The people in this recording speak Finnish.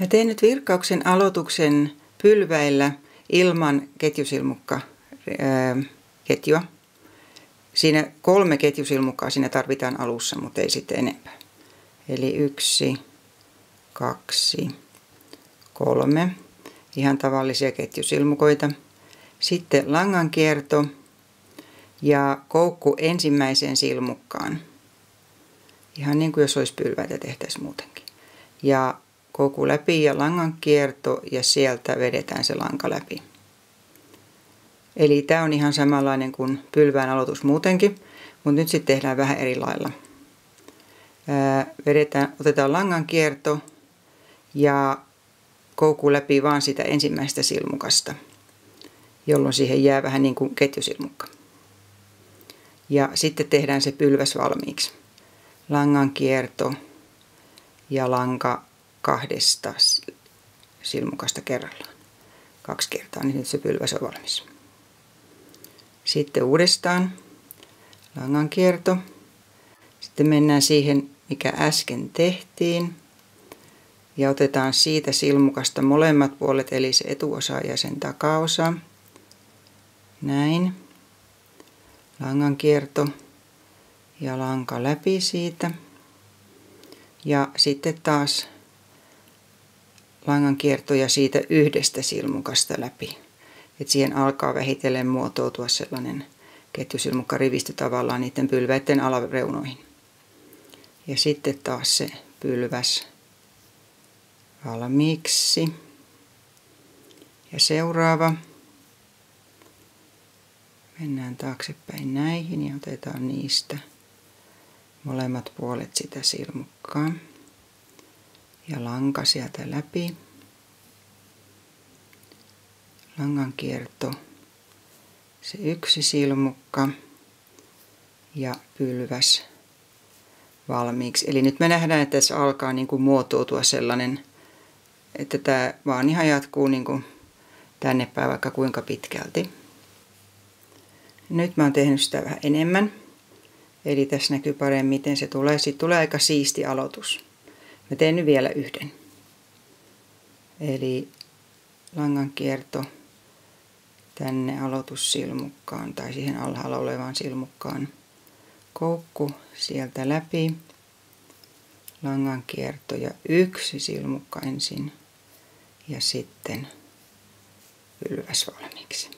Mä teen nyt virkkauksen aloituksen pylväillä ilman ketjusilmukkaketjua. Siinä 3 ketjusilmukkaa siinä tarvitaan alussa, mutta ei sitten enempää. Eli 1, 2, 3. Ihan tavallisia ketjusilmukoita. Sitten langankierto ja koukku ensimmäiseen silmukkaan. Ihan niin kuin jos olisi pylväitä tehtäisiin muutenkin. Ja koukku läpi ja langankierto ja sieltä vedetään se lanka läpi. Eli tämä on ihan samanlainen kuin pylvään aloitus muutenkin, mutta nyt sitten tehdään vähän eri lailla. Otetaan langankierto ja koukku läpi vaan sitä ensimmäistä silmukasta, jolloin siihen jää vähän niin kuin ketjusilmukka. Ja sitten tehdään se pylväs valmiiksi. Langankierto ja lanka 2 silmukasta kerrallaan. 2 kertaa, niin nyt se pylväs on valmis. Sitten uudestaan langankierto. Sitten mennään siihen, mikä äsken tehtiin. Ja otetaan siitä silmukasta molemmat puolet, eli se etuosa ja sen takaosa. Näin. Langankierto ja lanka läpi siitä. Ja sitten taas langankierto ja siitä yhdestä silmukasta läpi. Et siihen alkaa vähitellen muotoutua sellainen ketjusilmukkarivistö tavallaan niiden pylväiden alareunoihin. Ja sitten taas se pylväs valmiiksi. Ja seuraava. Mennään taaksepäin näihin ja otetaan niistä molemmat puolet sitä silmukkaa. Ja lanka sieltä läpi. Langankierto, se 1 silmukka ja pylväs valmiiksi. Eli nyt me nähdään, että tässä alkaa niin kuin muotoutua sellainen, että tämä vaan ihan jatkuu niin kuin tänne päin vaikka kuinka pitkälti. Nyt mä oon tehnyt sitä vähän enemmän. Eli tässä näkyy paremmin, miten se tulee. Sitten tulee aika siisti aloitus. Mä teen nyt vielä yhden. Eli langankierto tänne aloitussilmukkaan tai siihen alhaalla olevaan silmukkaan. Koukku sieltä läpi. Langankierto ja 1 silmukka ensin. Ja sitten pylväs valmiiksi.